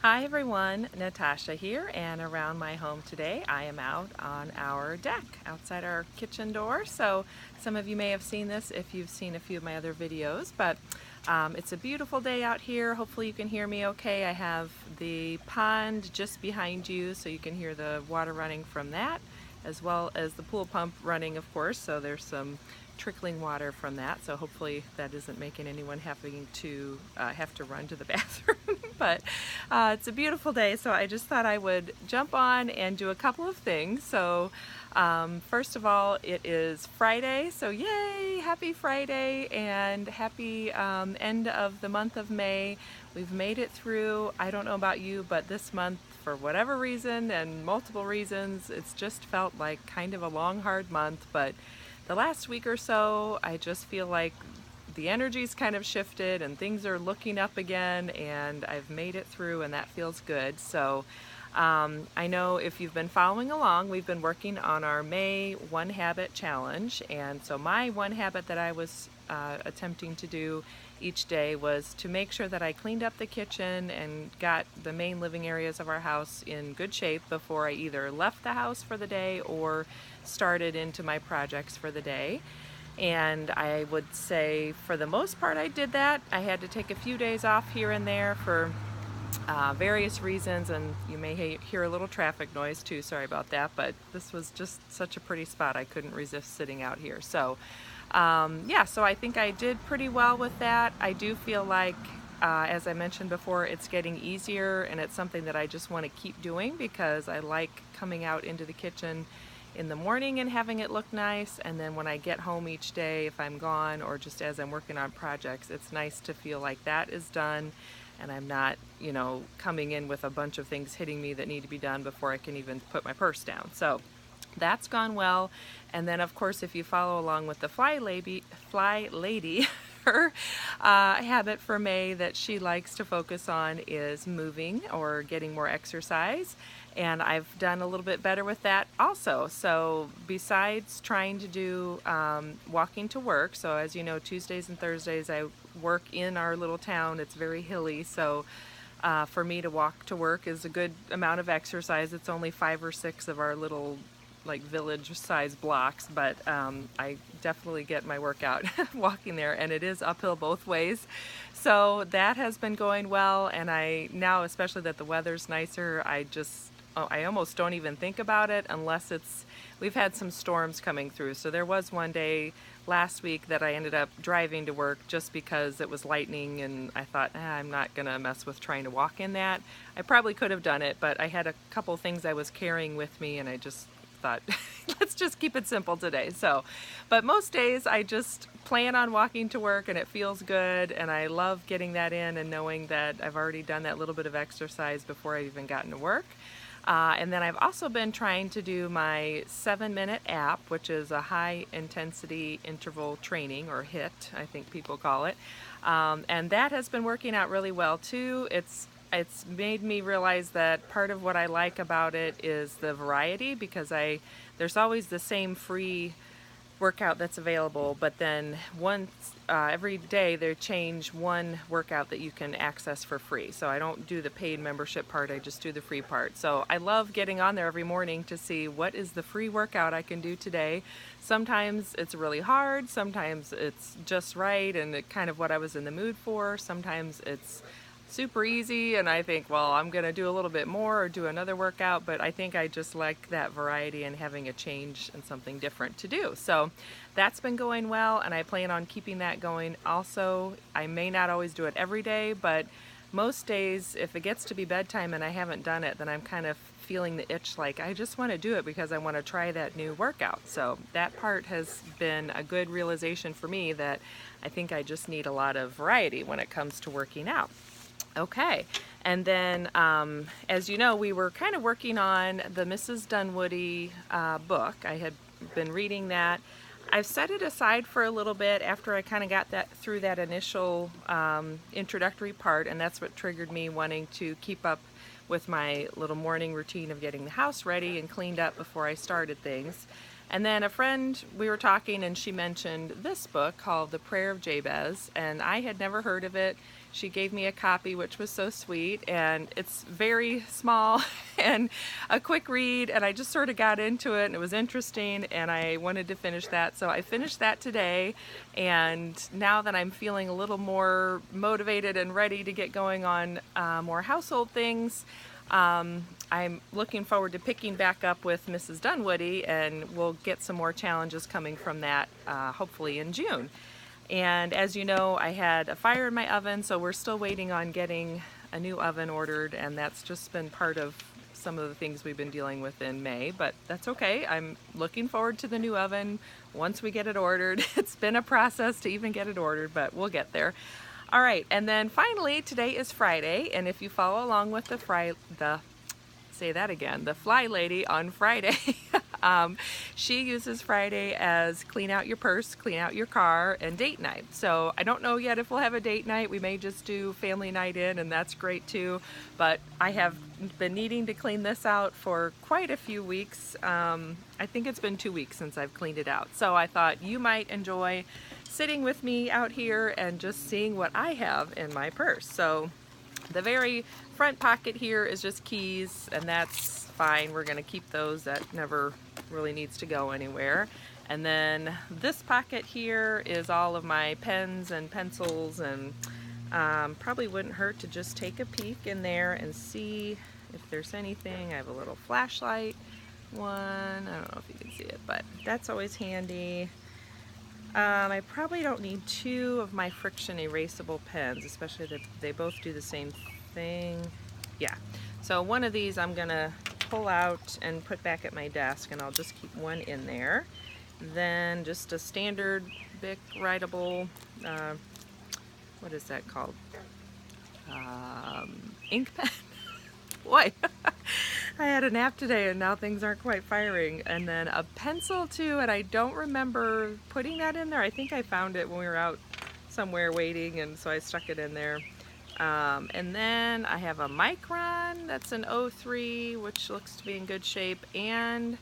Hi everyone, Natasha here, and around my home today I am out on our deck outside our kitchen door. So some of you may have seen this if you've seen a few of my other videos, but it's a beautiful day out here. Hopefully you can hear me okay. I have the pond just behind you so you can hear the water running from that, as well as the pool pump running, of course, so there's some trickling water from that, so hopefully that isn't making anyone having to have to run to the bathroom. But it's a beautiful day, so I just thought I would jump on and do a couple of things. So first of all, it is Friday, so yay, happy Friday and happy end of the month of May. We've made it through. I don't know about you, but this month, for whatever reason and multiple reasons, it's just felt like kind of a long, hard month. But the last week or so, I just feel like the energy's kind of shifted and things are looking up again, and I've made it through, and that feels good. So I know if you've been following along, we've been working on our May One Habit Challenge, and so my one habit that I was attempting to do each day was to make sure that I cleaned up the kitchen and got the main living areas of our house in good shape before I either left the house for the day or started into my projects for the day. And I would say for the most part I did that. I had to take a few days off here and there for various reasons, and you may hear a little traffic noise too, sorry about that, but this was just such a pretty spot I couldn't resist sitting out here. So yeah, so I think I did pretty well with that. I do feel like as I mentioned before, it's getting easier, and it's something that I just want to keep doing because I like coming out into the kitchen in the morning and having it look nice, and then when I get home each day, if I'm gone or just as I'm working on projects, it's nice to feel like that is done and I'm not, you know, coming in with a bunch of things hitting me that need to be done before I can even put my purse down. So that's gone well. And then of course, if you follow along with the fly lady her habit for May that she likes to focus on is moving or getting more exercise, and I've done a little bit better with that also. So besides trying to do walking to work, so as you know, Tuesdays and Thursdays I work in our little town. It's very hilly, so for me to walk to work is a good amount of exercise. It's only 5 or 6 of our little like village size blocks, but I definitely get my workout walking there, and it is uphill both ways. So that has been going well, and I now, especially that the weather's nicer, I almost don't even think about it unless we've had some storms coming through. So there was one day last week that I ended up driving to work just because it was lightning, and I thought, I'm not gonna mess with trying to walk in that. I probably could have done it, but I had a couple things I was carrying with me, and I just thought, let's just keep it simple today. So, but most days I just plan on walking to work, and it feels good, and I love getting that in and knowing that I've already done that little bit of exercise before I've even gotten to work. And then I've also been trying to do my 7-minute app, which is a high intensity interval training, or HIIT, I think people call it. And that has been working out really well too. It's made me realize that part of what I like about it is the variety, because there's always the same free workout that's available, but then once every day they change one workout that you can access for free. So I don't do the paid membership part, I just do the free part. So I love getting on there every morning to see what is the free workout I can do today. Sometimes it's really hard, sometimes it's just right and it kind of what I was in the mood for. Sometimes it's super easy and I think, well, I'm gonna do a little bit more or do another workout, but I think I just like that variety and having a change and something different to do. So that's been going well, and I plan on keeping that going also. I may not always do it every day, but most days if it gets to be bedtime and I haven't done it, then I'm kind of feeling the itch, like I just want to do it because I want to try that new workout. So that part has been a good realization for me, that I think I just need a lot of variety when it comes to working out. Okay, and then as you know, we were kind of working on the Mrs. Dunwoody book. I had been reading that. I've set it aside for a little bit after I kind of got that through that initial introductory part, and that's what triggered me wanting to keep up with my little morning routine of getting the house ready and cleaned up before I started things. And then a friend, we were talking, and she mentioned this book called The Prayer of Jabez, and I had never heard of it. she gave me a copy, which was so sweet, and it's very small and a quick read, and I just sort of got into it and it was interesting and I wanted to finish that. So I finished that today, and now that I'm feeling a little more motivated and ready to get going on more household things, I'm looking forward to picking back up with Mrs. Dunwoody, and we'll get some more challenges coming from that hopefully in June. And as you know, I had a fire in my oven, so we're still waiting on getting a new oven ordered, and that's just been part of some of the things we've been dealing with in May, but that's okay. I'm looking forward to the new oven once we get it ordered. It's been a process to even get it ordered, but we'll get there. All right, and then finally, today is Friday, and if you follow along with the Fly Lady on Friday, she uses Friday as clean out your purse, clean out your car, and date night. So I don't know yet if we'll have a date night. We may just do family night in, and that's great too. But I have been needing to clean this out for quite a few weeks. I think it's been 2 weeks since I've cleaned it out. So I thought you might enjoy sitting with me out here and just seeing what I have in my purse. So the very front pocket here is just keys, and that's fine. We're gonna keep those. That never really needs to go anywhere. And then this pocket here is all of my pens and pencils, and probably wouldn't hurt to just take a peek in there and see if there's anything. I have a little flashlight one. I don't know if you can see it, but that's always handy. I probably don't need 2 of my friction erasable pens, especially that they both do the same thing. Yeah, so one of these I'm gonna pull out and put back at my desk, and I'll just keep one in there. Then just a standard Bic writable, what is that called? Ink pen. Boy, I had a nap today and now things aren't quite firing. And then a pencil too, and I don't remember putting that in there. I think I found it when we were out somewhere waiting, and so I stuck it in there. And then I have a Micron, that's an 03, which looks to be in good shape, and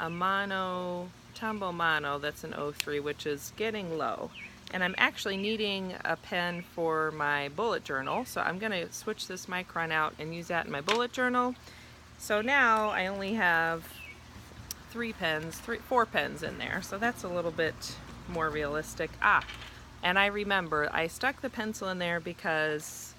a Tumble Mono, that's an 03, which is getting low. And I'm actually needing a pen for my bullet journal, so I'm going to switch this Micron out and use that in my bullet journal. So now I only have 4 pens in there, so that's a little bit more realistic. And I remember I stuck the pencil in there because,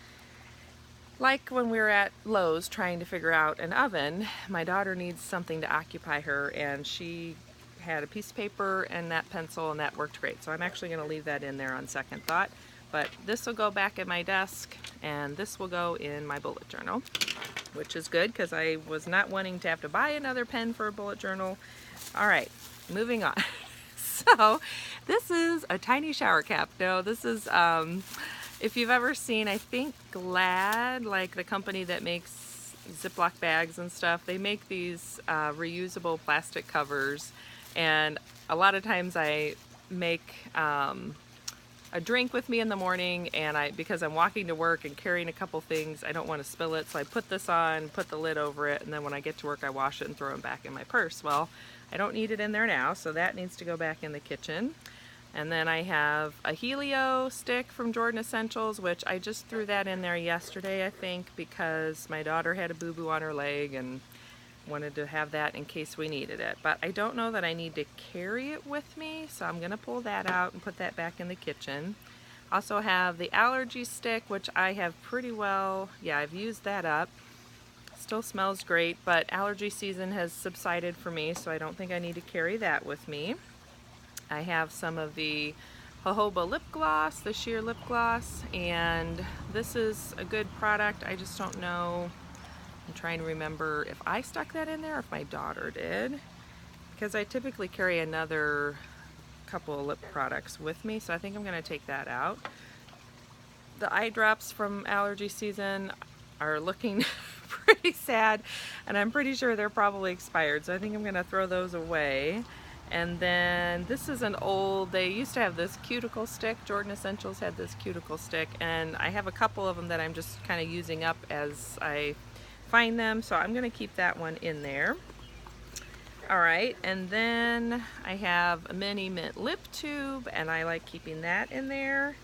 like when we were at Lowe's trying to figure out an oven, my daughter needs something to occupy her, and she had a piece of paper and that pencil, and that worked great. So I'm actually going to leave that in there on second thought. But this will go back at my desk, and this will go in my bullet journal, which is good because I was not wanting to have to buy another pen for a bullet journal. All right, moving on. So this is a tiny shower cap. No, this is, if you've ever seen, I think Glad, like the company that makes Ziploc bags and stuff, they make these reusable plastic covers. And a lot of times I make a drink with me in the morning, and because I'm walking to work and carrying a couple things, I don't want to spill it, so I put this on, put the lid over it, and then when I get to work I wash it and throw it back in my purse. Well, I don't need it in there now, so that needs to go back in the kitchen. And then I have a Helio stick from Jordan Essentials, which I just threw that in there yesterday, I think, because my daughter had a boo-boo on her leg and wanted to have that in case we needed it. But I don't know that I need to carry it with me, so I'm going to pull that out and put that back in the kitchen. Also have the allergy stick, which I have pretty well, yeah, I've used that up. Still smells great, but allergy season has subsided for me, so I don't think I need to carry that with me. I have some of the jojoba lip gloss, the sheer lip gloss, and this is a good product. I just don't know. I'm trying to remember if I stuck that in there or if my daughter did, because I typically carry another couple of lip products with me, so I think I'm going to take that out. The eye drops from allergy season are looking pretty sad, and I'm pretty sure they're probably expired, so I think I'm going to throw those away. And then this is an old, they used to have this cuticle stick, Jordan Essentials had this cuticle stick, and I have a couple of them that I'm just kind of using up as I find them, so I'm going to keep that one in there. Alright, and then I have a mini mint lip tube, and I like keeping that in there.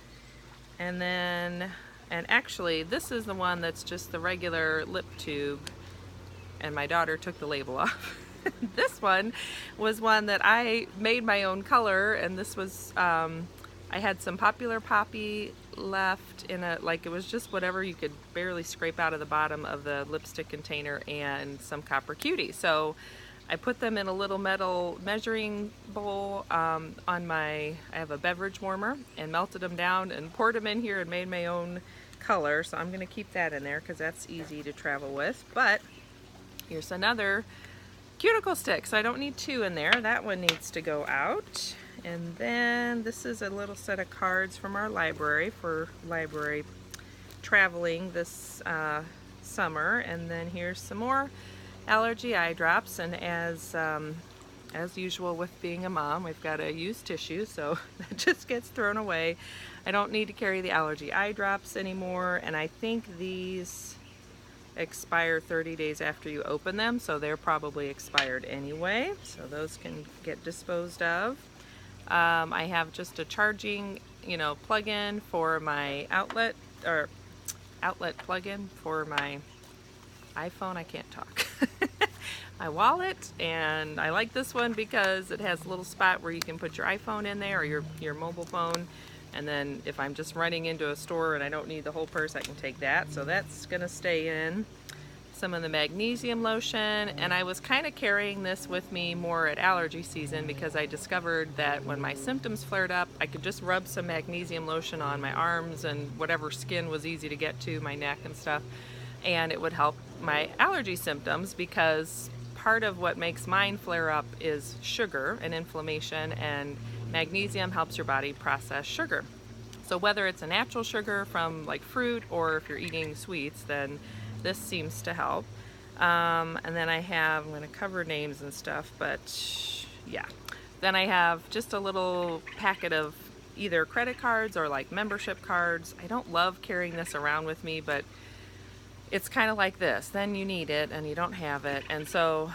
And then And actually, this is the one that's just the regular lip tube, and my daughter took the label off. This one was one that I made my own color, and this was, I had some Popular Poppy left in a, like, it was just whatever you could barely scrape out of the bottom of the lipstick container, and some Copper Cutie. So I put them in a little metal measuring bowl on I have a beverage warmer, and melted them down and poured them in here and made my own color. So I'm going to keep that in there because that's easy to travel with. But here's another cuticle stick. So I don't need two in there. That one needs to go out. And then this is a little set of cards from our library for library traveling this summer. And then here's some more allergy eye drops, and as usual with being a mom, we've got a used tissue, so that just gets thrown away. I don't need to carry the allergy eye drops anymore, and I think these expire 30 days after you open them, so they're probably expired anyway, so those can get disposed of. I have just a charging, plug-in for my outlet plug-in for my iPhone. I can't talk. My wallet, and I like this one because it has a little spot where you can put your iPhone in there, or your mobile phone, and then if I'm just running into a store and I don't need the whole purse, I can take that, so that's gonna stay in. Some of the magnesium lotion, and I was kind of carrying this with me more at allergy season because I discovered that when my symptoms flared up, I could just rub some magnesium lotion on my arms and whatever skin was easy to get to, my neck and stuff, and it would help my allergy symptoms, because part of what makes mine flare up is sugar and inflammation, and magnesium helps your body process sugar. So whether it's a natural sugar from like fruit, or if you're eating sweets, then this seems to help. And then I'm going to cover names and stuff, but yeah. Then I have just a little packet of either credit cards or like membership cards. I don't love carrying this around with me, but it's kind of like this. Then you need it and you don't have it. And so,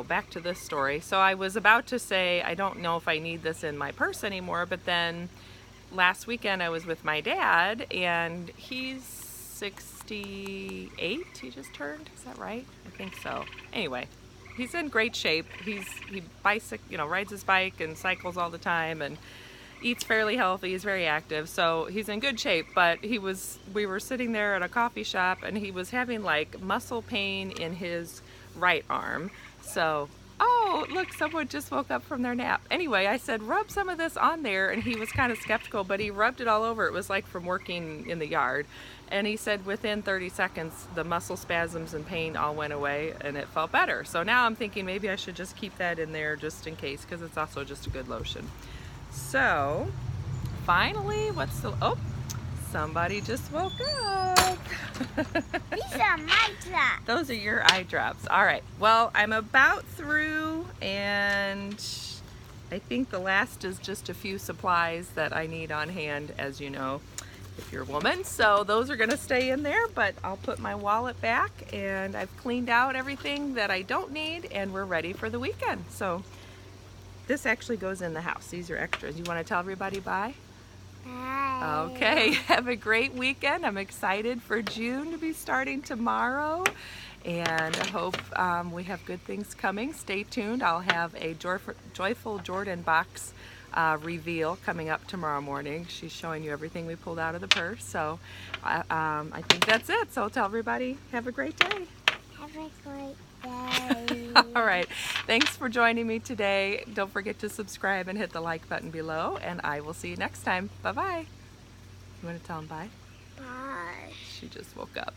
back to this story. So I was about to say, I don't know if I need this in my purse anymore, but then last weekend I was with my dad, and he's 68, he just turned, is that right? I think so. Anyway, he's in great shape. He rides his bike and cycles all the time, and eats fairly healthy. He's very active, so he's in good shape. But we were sitting there at a coffee shop, and he was having like muscle pain in his right arm. So, oh, look, someone just woke up from their nap. Anyway, I said, rub some of this on there, and he was kind of skeptical, but he rubbed it all over. It was like from working in the yard. And he said within 30 seconds, the muscle spasms and pain all went away, and it felt better. So now I'm thinking maybe I should just keep that in there just in case, because it's also just a good lotion. So, finally, somebody just woke up. These are my drops. Those are your eye drops. All right, well, I'm about through, and I think the last is just a few supplies that I need on hand, as you know, if you're a woman. So those are gonna stay in there, but I'll put my wallet back, and I've cleaned out everything that I don't need, and we're ready for the weekend. So this actually goes in the house. These are extras. You want to tell everybody bye? Bye. Okay, have a great weekend. I'm excited for June to be starting tomorrow, and I hope we have good things coming. Stay tuned. I'll have a Joyful Jordan box reveal coming up tomorrow morning. She's showing you everything we pulled out of the purse. So I think that's it. So tell everybody, have a great day. Have a great day. All right. Thanks for joining me today. Don't forget to subscribe and hit the like button below, and I will see you next time. Bye-bye. You want to tell them bye? Bye. She just woke up.